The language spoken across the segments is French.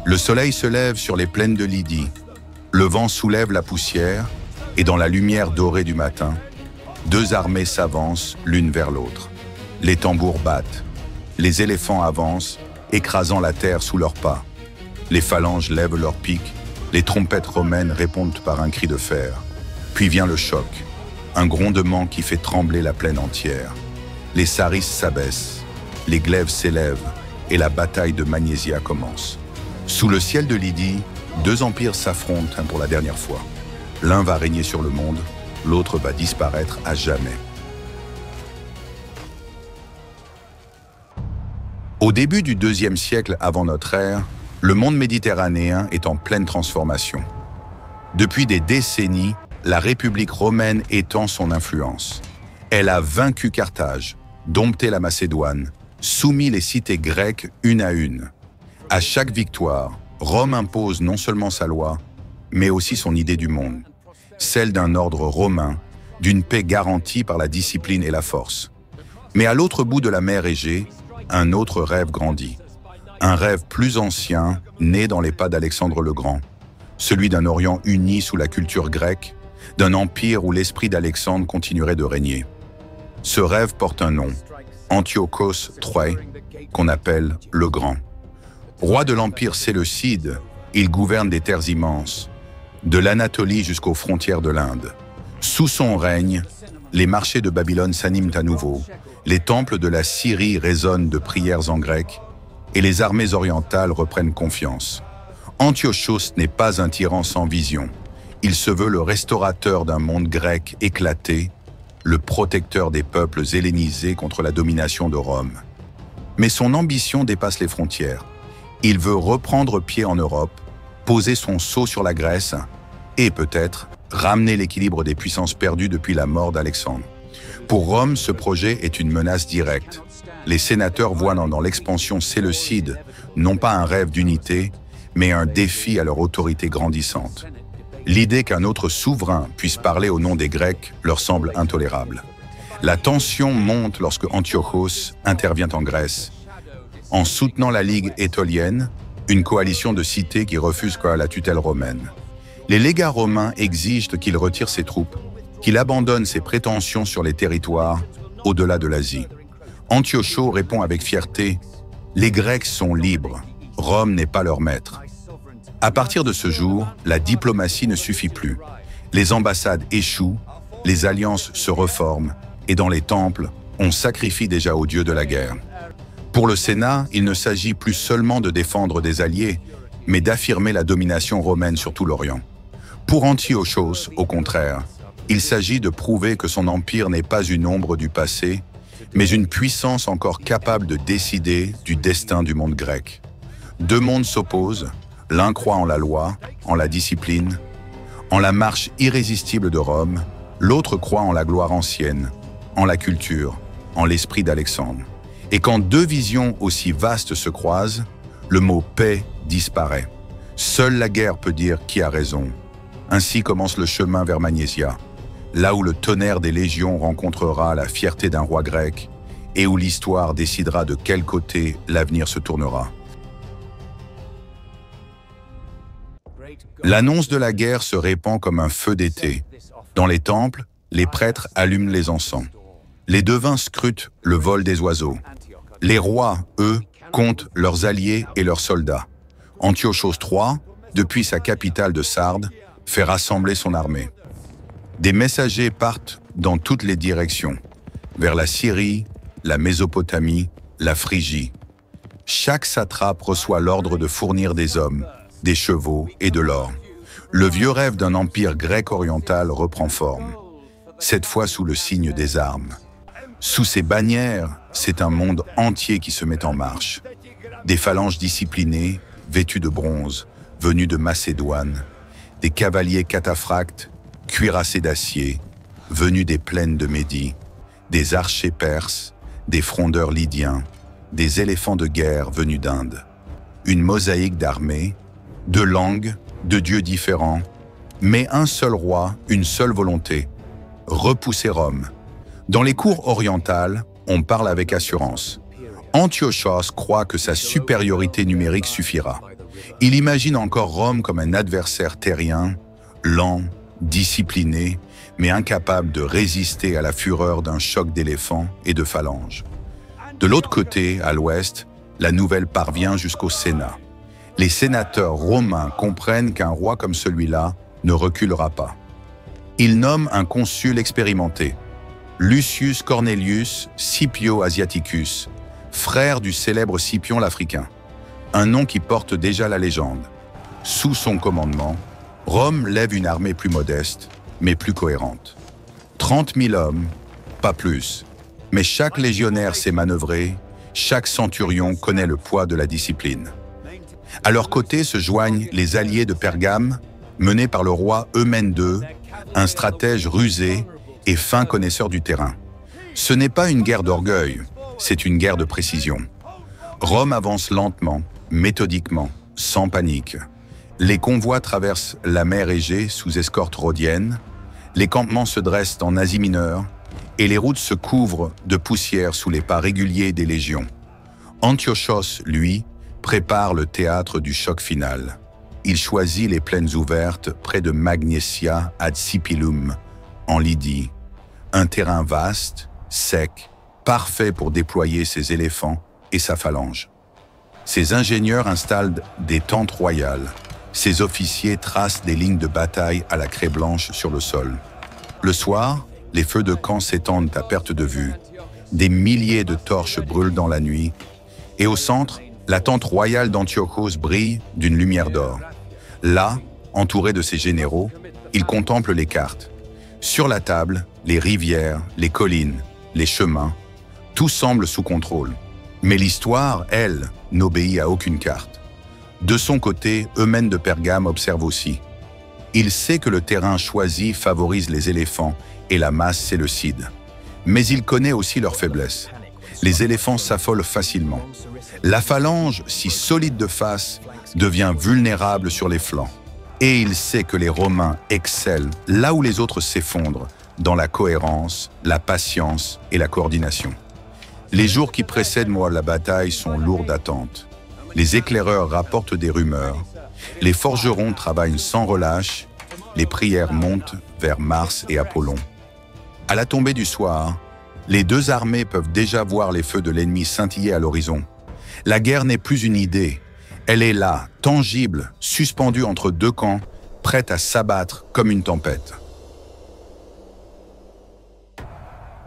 Le soleil se lève sur les plaines de Lydie. Le vent soulève la poussière et dans la lumière dorée du matin, deux armées s'avancent l'une vers l'autre. Les tambours battent. Les éléphants avancent, écrasant la terre sous leurs pas. Les phalanges lèvent leurs piques. Les trompettes romaines répondent par un cri de fer. Puis vient le choc, un grondement qui fait trembler la plaine entière. Les sarisses s'abaissent, les glaives s'élèvent et la bataille de Magnésia commence. Sous le ciel de Lydie, deux empires s'affrontent pour la dernière fois. L'un va régner sur le monde, l'autre va disparaître à jamais. Au début du IIe siècle avant notre ère, le monde méditerranéen est en pleine transformation. Depuis des décennies, la République romaine étend son influence. Elle a vaincu Carthage, dompté la Macédoine, soumis les cités grecques une à une. À chaque victoire, Rome impose non seulement sa loi, mais aussi son idée du monde, celle d'un ordre romain, d'une paix garantie par la discipline et la force. Mais à l'autre bout de la mer Égée, un autre rêve grandit. Un rêve plus ancien, né dans les pas d'Alexandre le Grand, celui d'un Orient uni sous la culture grecque, d'un empire où l'esprit d'Alexandre continuerait de régner. Ce rêve porte un nom, Antiochos III, qu'on appelle le Grand. Roi de l'empire séleucide, il gouverne des terres immenses, de l'Anatolie jusqu'aux frontières de l'Inde. Sous son règne, les marchés de Babylone s'animent à nouveau, les temples de la Syrie résonnent de prières en grec, et les armées orientales reprennent confiance. Antiochos n'est pas un tyran sans vision. Il se veut le restaurateur d'un monde grec éclaté, le protecteur des peuples hellénisés contre la domination de Rome. Mais son ambition dépasse les frontières. Il veut reprendre pied en Europe, poser son sceau sur la Grèce et peut-être ramener l'équilibre des puissances perdues depuis la mort d'Alexandre. Pour Rome, ce projet est une menace directe. Les sénateurs voient dans l'expansion séleucide non pas un rêve d'unité, mais un défi à leur autorité grandissante. L'idée qu'un autre souverain puisse parler au nom des Grecs leur semble intolérable. La tension monte lorsque Antiochos intervient en Grèce, en soutenant la Ligue étolienne, une coalition de cités qui refuse la tutelle romaine. Les légats romains exigent qu'il retire ses troupes, qu'il abandonne ses prétentions sur les territoires au-delà de l'Asie. Antiochos répond avec fierté « Les Grecs sont libres, Rome n'est pas leur maître ». À partir de ce jour, la diplomatie ne suffit plus. Les ambassades échouent, les alliances se reforment, et dans les temples, on sacrifie déjà aux dieux de la guerre. Pour le Sénat, il ne s'agit plus seulement de défendre des alliés, mais d'affirmer la domination romaine sur tout l'Orient. Pour Antiochos, au contraire, il s'agit de prouver que son empire n'est pas une ombre du passé, mais une puissance encore capable de décider du destin du monde grec. Deux mondes s'opposent, l'un croit en la loi, en la discipline, en la marche irrésistible de Rome, l'autre croit en la gloire ancienne, en la culture, en l'esprit d'Alexandre. Et quand deux visions aussi vastes se croisent, le mot « paix » disparaît. Seule la guerre peut dire qui a raison. Ainsi commence le chemin vers Magnésia, là où le tonnerre des légions rencontrera la fierté d'un roi grec et où l'histoire décidera de quel côté l'avenir se tournera. L'annonce de la guerre se répand comme un feu d'été. Dans les temples, les prêtres allument les encens. Les devins scrutent le vol des oiseaux. Les rois, eux, comptent leurs alliés et leurs soldats. Antiochos III, depuis sa capitale de Sardes, fait rassembler son armée. Des messagers partent dans toutes les directions, vers la Syrie, la Mésopotamie, la Phrygie. Chaque satrape reçoit l'ordre de fournir des hommes, des chevaux et de l'or. Le vieux rêve d'un empire grec oriental reprend forme, cette fois sous le signe des armes. Sous ces bannières, c'est un monde entier qui se met en marche. Des phalanges disciplinées, vêtues de bronze, venues de Macédoine, des cavaliers cataphractes, cuirassés d'acier, venus des plaines de Médie, des archers perses, des frondeurs lydiens, des éléphants de guerre venus d'Inde. Une mosaïque d'armées, de langues, de dieux différents, mais un seul roi, une seule volonté, repousser Rome. Dans les cours orientales, on parle avec assurance. Antiochos croit que sa supériorité numérique suffira. Il imagine encore Rome comme un adversaire terrien, lent, discipliné, mais incapable de résister à la fureur d'un choc d'éléphants et de phalanges. De l'autre côté, à l'ouest, la nouvelle parvient jusqu'au Sénat. Les sénateurs romains comprennent qu'un roi comme celui-là ne reculera pas. Ils nomment un consul expérimenté, Lucius Cornelius Scipio Asiaticus, frère du célèbre Scipion l'Africain, un nom qui porte déjà la légende. Sous son commandement, Rome lève une armée plus modeste, mais plus cohérente. 30 000 hommes, pas plus. Mais chaque légionnaire sait manœuvrer, chaque centurion connaît le poids de la discipline. À leur côté se joignent les alliés de Pergame, menés par le roi Eumène II, un stratège rusé et fin connaisseur du terrain. Ce n'est pas une guerre d'orgueil, c'est une guerre de précision. Rome avance lentement, méthodiquement, sans panique. Les convois traversent la mer Égée sous escorte rhodienne, les campements se dressent en Asie mineure et les routes se couvrent de poussière sous les pas réguliers des légions. Antiochos, lui, prépare le théâtre du choc final. Il choisit les plaines ouvertes près de Magnesia ad Sipylum, en Lydie, un terrain vaste, sec, parfait pour déployer ses éléphants et sa phalange. Ses ingénieurs installent des tentes royales. Ses officiers tracent des lignes de bataille à la craie blanche sur le sol. Le soir, les feux de camp s'étendent à perte de vue. Des milliers de torches brûlent dans la nuit. Et au centre, la tente royale d'Antiochos brille d'une lumière d'or. Là, entouré de ses généraux, il contemple les cartes. Sur la table, les rivières, les collines, les chemins, tout semble sous contrôle. Mais l'histoire, elle, n'obéit à aucune carte. De son côté, Eumène de Pergame observe aussi. Il sait que le terrain choisi favorise les éléphants et la masse séleucide. Mais il connaît aussi leurs faiblesses. Les éléphants s'affolent facilement. La phalange, si solide de face, devient vulnérable sur les flancs. Et il sait que les Romains excellent là où les autres s'effondrent, dans la cohérence, la patience et la coordination. Les jours qui précèdent la bataille sont lourds d'attentes. Les éclaireurs rapportent des rumeurs, les forgerons travaillent sans relâche, les prières montent vers Mars et Apollon. À la tombée du soir, les deux armées peuvent déjà voir les feux de l'ennemi scintiller à l'horizon. La guerre n'est plus une idée, elle est là, tangible, suspendue entre deux camps, prête à s'abattre comme une tempête.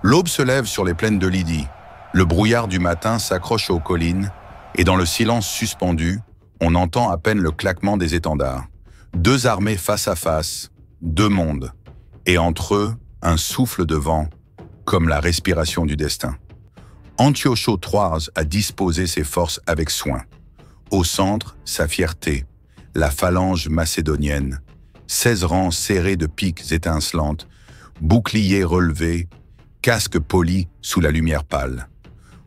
L'aube se lève sur les plaines de Lydie. Le brouillard du matin s'accroche aux collines et dans le silence suspendu, on entend à peine le claquement des étendards. Deux armées face à face, deux mondes, et entre eux, un souffle de vent, comme la respiration du destin. Antiochos III a disposé ses forces avec soin. Au centre, sa fierté, la phalange macédonienne, 16 rangs serrés de piques étincelantes, boucliers relevés, casques polis sous la lumière pâle.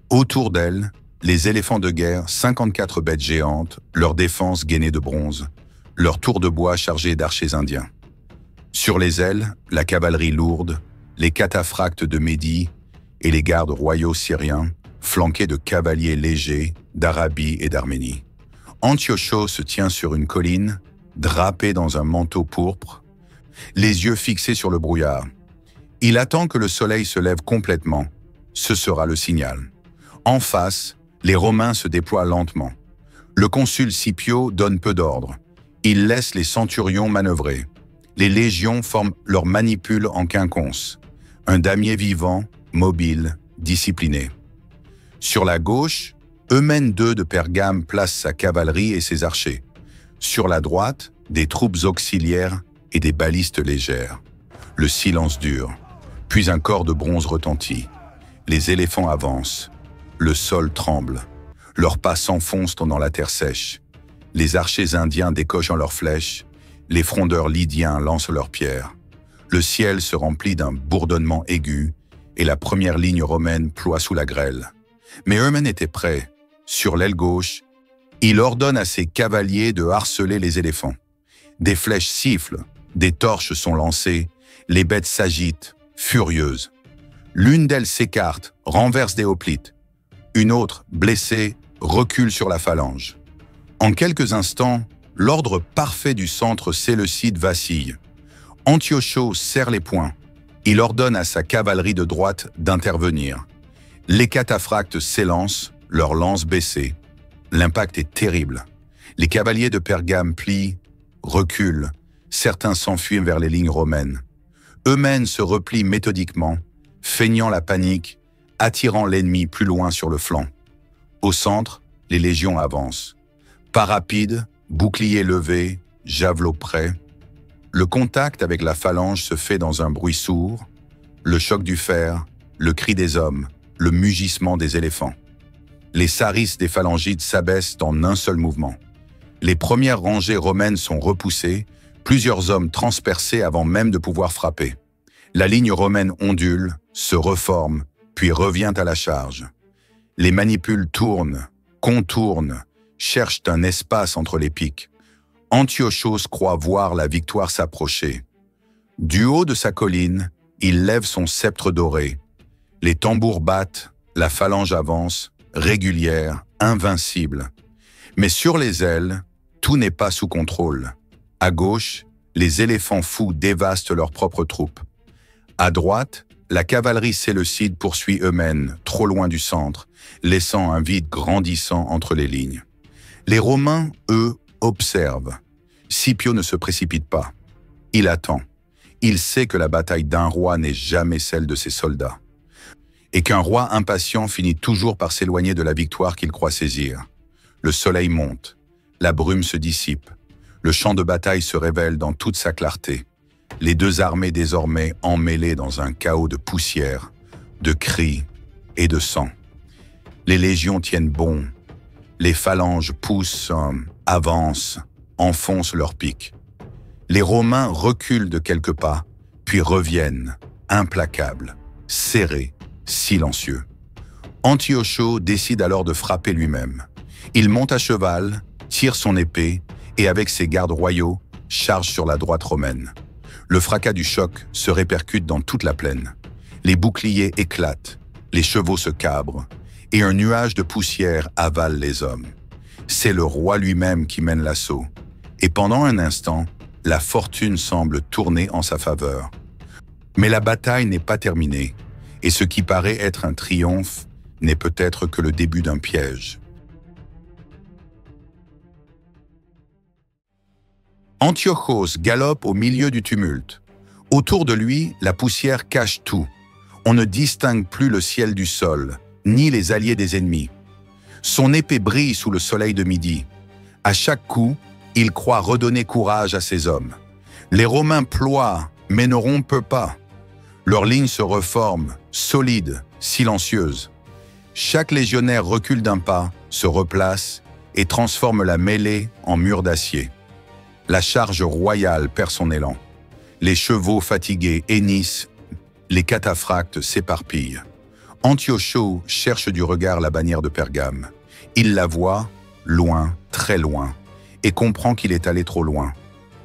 Autour d'elle, les éléphants de guerre, 54 bêtes géantes, leurs défenses gainées de bronze, leurs tours de bois chargés d'archers indiens. Sur les ailes, la cavalerie lourde, les cataphractes de Médie et les gardes royaux syriens, flanqués de cavaliers légers d'Arabie et d'Arménie. Antiochos se tient sur une colline, drapé dans un manteau pourpre, les yeux fixés sur le brouillard. Il attend que le soleil se lève complètement. Ce sera le signal. En face, les Romains se déploient lentement. Le consul Scipio donne peu d'ordres. Il laisse les centurions manœuvrer. Les légions forment leur manipule en quinconce. Un damier vivant, mobile, discipliné. Sur la gauche, Eumène II de Pergame place sa cavalerie et ses archers. Sur la droite, des troupes auxiliaires et des balistes légères. Le silence dure. Puis un corps de bronze retentit. Les éléphants avancent. Le sol tremble. Leurs pas s'enfoncent dans la terre sèche. Les archers indiens décochent leurs flèches. Les frondeurs lydiens lancent leurs pierres. Le ciel se remplit d'un bourdonnement aigu et la première ligne romaine ploie sous la grêle. Mais Eumène était prêt. Sur l'aile gauche, il ordonne à ses cavaliers de harceler les éléphants. Des flèches sifflent, des torches sont lancées, les bêtes s'agitent, furieuses. L'une d'elles s'écarte, renverse des hoplites. Une autre, blessée, recule sur la phalange. En quelques instants, l'ordre parfait du centre séleucide vacille. Antiochos serre les poings. Il ordonne à sa cavalerie de droite d'intervenir. Les cataphractes s'élancent, leurs lances baissées. L'impact est terrible. Les cavaliers de Pergame plient, reculent. Certains s'enfuient vers les lignes romaines. Eumène se replie méthodiquement, feignant la panique, attirant l'ennemi plus loin sur le flanc. Au centre, les légions avancent. Pas rapide, bouclier levé, javelot prêt. Le contact avec la phalange se fait dans un bruit sourd, le choc du fer, le cri des hommes, le mugissement des éléphants. Les sarisses des phalangites s'abaissent en un seul mouvement. Les premières rangées romaines sont repoussées, plusieurs hommes transpercés avant même de pouvoir frapper. La ligne romaine ondule, se reforme, puis revient à la charge. Les manipules tournent, contournent, cherchent un espace entre les piques. Antiochos croit voir la victoire s'approcher. Du haut de sa colline, il lève son sceptre doré. Les tambours battent, la phalange avance, régulière, invincible. Mais sur les ailes, tout n'est pas sous contrôle. À gauche, les éléphants fous dévastent leurs propres troupes. À droite, la cavalerie séleucide poursuit Eumène, trop loin du centre, laissant un vide grandissant entre les lignes. Les Romains, eux, observent. Scipio ne se précipite pas. Il attend. Il sait que la bataille d'un roi n'est jamais celle de ses soldats. Et qu'un roi impatient finit toujours par s'éloigner de la victoire qu'il croit saisir. Le soleil monte. La brume se dissipe. Le champ de bataille se révèle dans toute sa clarté. Les deux armées désormais emmêlées dans un chaos de poussière, de cris et de sang. Les légions tiennent bon. Les phalanges poussent, avancent, enfoncent leurs piques. Les Romains reculent de quelques pas, puis reviennent, implacables, serrés, silencieux. Antiochos décide alors de frapper lui-même. Il monte à cheval, tire son épée et avec ses gardes royaux, charge sur la droite romaine. Le fracas du choc se répercute dans toute la plaine. Les boucliers éclatent, les chevaux se cabrent, et un nuage de poussière avale les hommes. C'est le roi lui-même qui mène l'assaut. Et pendant un instant, la fortune semble tourner en sa faveur. Mais la bataille n'est pas terminée, et ce qui paraît être un triomphe n'est peut-être que le début d'un piège. Antiochos galope au milieu du tumulte. Autour de lui, la poussière cache tout. On ne distingue plus le ciel du sol, ni les alliés des ennemis. Son épée brille sous le soleil de midi. À chaque coup, il croit redonner courage à ses hommes. Les Romains ploient, mais ne rompent pas. Leurs lignes se reforment, solides, silencieuses. Chaque légionnaire recule d'un pas, se replace et transforme la mêlée en mur d'acier. La charge royale perd son élan. Les chevaux fatigués hennissent, les cataphractes s'éparpillent. Antiochos cherche du regard la bannière de Pergame. Il la voit, loin, très loin, et comprend qu'il est allé trop loin.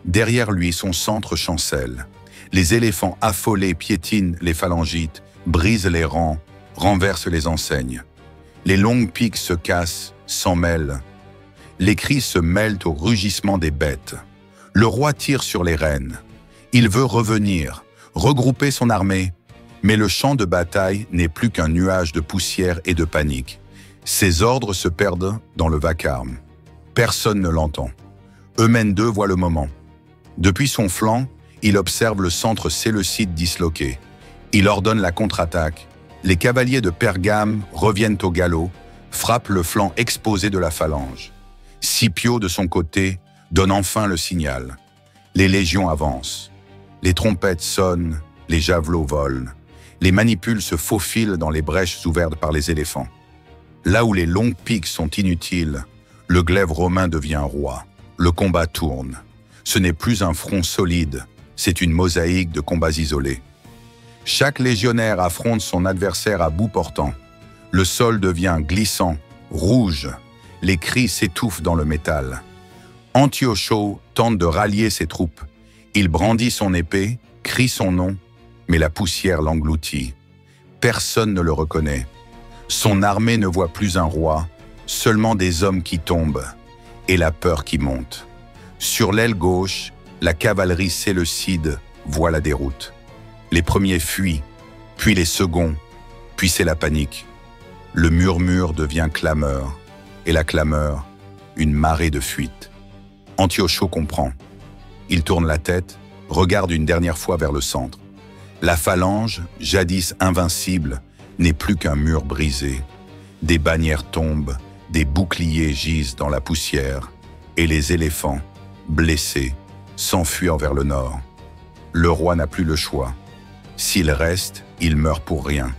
Derrière lui, son centre chancelle. Les éléphants affolés piétinent les phalangites, brisent les rangs, renversent les enseignes. Les longues piques se cassent, s'en mêlent. Les cris se mêlent au rugissement des bêtes. Le roi tire sur les rênes. Il veut revenir, regrouper son armée, mais le champ de bataille n'est plus qu'un nuage de poussière et de panique. Ses ordres se perdent dans le vacarme. Personne ne l'entend. Eumène II voit le moment. Depuis son flanc, il observe le centre séleucide disloqué. Il ordonne la contre-attaque. Les cavaliers de Pergame reviennent au galop, frappent le flanc exposé de la phalange. Scipio, de son côté, donne enfin le signal. Les légions avancent. Les trompettes sonnent, les javelots volent. Les manipules se faufilent dans les brèches ouvertes par les éléphants. Là où les longues piques sont inutiles, le glaive romain devient roi. Le combat tourne. Ce n'est plus un front solide, c'est une mosaïque de combats isolés. Chaque légionnaire affronte son adversaire à bout portant. Le sol devient glissant, rouge. Les cris s'étouffent dans le métal. Antiochos tente de rallier ses troupes. Il brandit son épée, crie son nom, mais la poussière l'engloutit. Personne ne le reconnaît. Son armée ne voit plus un roi, seulement des hommes qui tombent. et la peur qui monte. Sur l'aile gauche, la cavalerie séleucide voit la déroute. Les premiers fuient, puis les seconds, puis c'est la panique. Le murmure devient clameur, et la clameur, une marée de fuite. Antiochos comprend. Il tourne la tête, regarde une dernière fois vers le centre. La phalange, jadis invincible, n'est plus qu'un mur brisé. Des bannières tombent, des boucliers gisent dans la poussière, et les éléphants, blessés, s'enfuient vers le nord. Le roi n'a plus le choix. S'il reste, il meurt pour rien.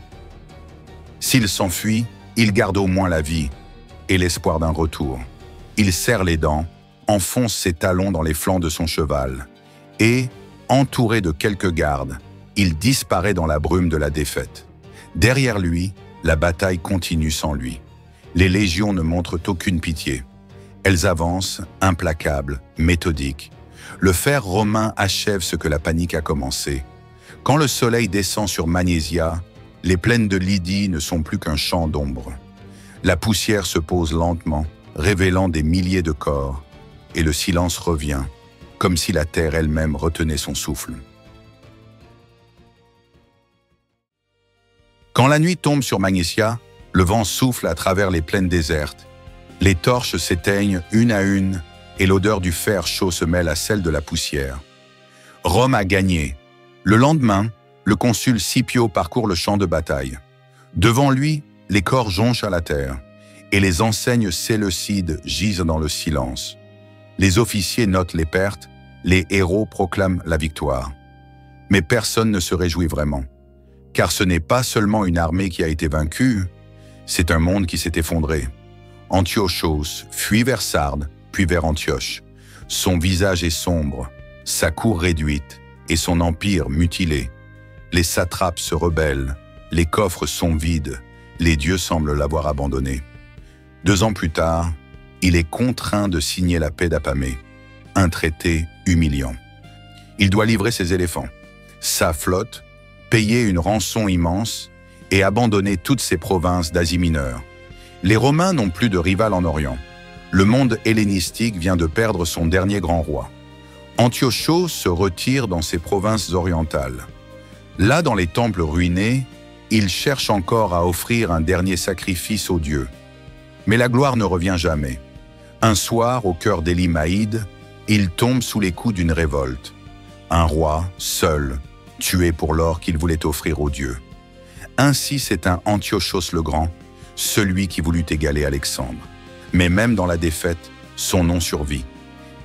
S'il s'enfuit, il garde au moins la vie et l'espoir d'un retour. Il serre les dents, enfonce ses talons dans les flancs de son cheval et, entouré de quelques gardes, il disparaît dans la brume de la défaite. Derrière lui, la bataille continue sans lui. Les légions ne montrent aucune pitié. Elles avancent, implacables, méthodiques. Le fer romain achève ce que la panique a commencé. Quand le soleil descend sur Magnésia, les plaines de Lydie ne sont plus qu'un champ d'ombre. La poussière se pose lentement, révélant des milliers de corps, et le silence revient, comme si la terre elle-même retenait son souffle. Quand la nuit tombe sur Magnésia, le vent souffle à travers les plaines désertes. Les torches s'éteignent une à une, et l'odeur du fer chaud se mêle à celle de la poussière. Rome a gagné. Le lendemain, le consul Scipio parcourt le champ de bataille. Devant lui, les corps jonchent à la terre, et les enseignes séleucides gisent dans le silence. Les officiers notent les pertes, les héros proclament la victoire. Mais personne ne se réjouit vraiment, car ce n'est pas seulement une armée qui a été vaincue, c'est un monde qui s'est effondré. Antiochos fuit vers Sardes, puis vers Antioche. Son visage est sombre, sa cour réduite, et son empire mutilé. Les satrapes se rebellent, les coffres sont vides, les dieux semblent l'avoir abandonné. 2 ans plus tard, il est contraint de signer la paix d'Apamée, un traité humiliant. Il doit livrer ses éléphants, sa flotte, payer une rançon immense et abandonner toutes ses provinces d'Asie mineure. Les Romains n'ont plus de rival en Orient. Le monde hellénistique vient de perdre son dernier grand roi. Antiochos se retire dans ses provinces orientales. Là, dans les temples ruinés, il cherche encore à offrir un dernier sacrifice aux dieux. Mais la gloire ne revient jamais. Un soir, au cœur d'Élimaïde, il tombe sous les coups d'une révolte. Un roi, seul, tué pour l'or qu'il voulait offrir aux dieux. Ainsi s'éteint Antiochos le Grand, celui qui voulut égaler Alexandre. Mais même dans la défaite, son nom survit.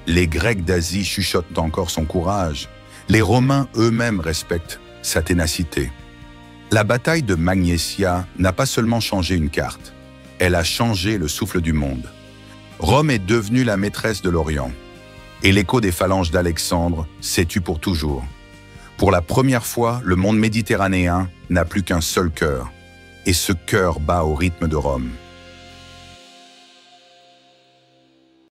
Les Grecs d'Asie chuchotent encore son courage. Les Romains eux-mêmes respectent sa ténacité. La bataille de Magnésia n'a pas seulement changé une carte, elle a changé le souffle du monde. Rome est devenue la maîtresse de l'Orient, et l'écho des phalanges d'Alexandre s'est tu pour toujours. Pour la première fois, le monde méditerranéen n'a plus qu'un seul cœur, et ce cœur bat au rythme de Rome.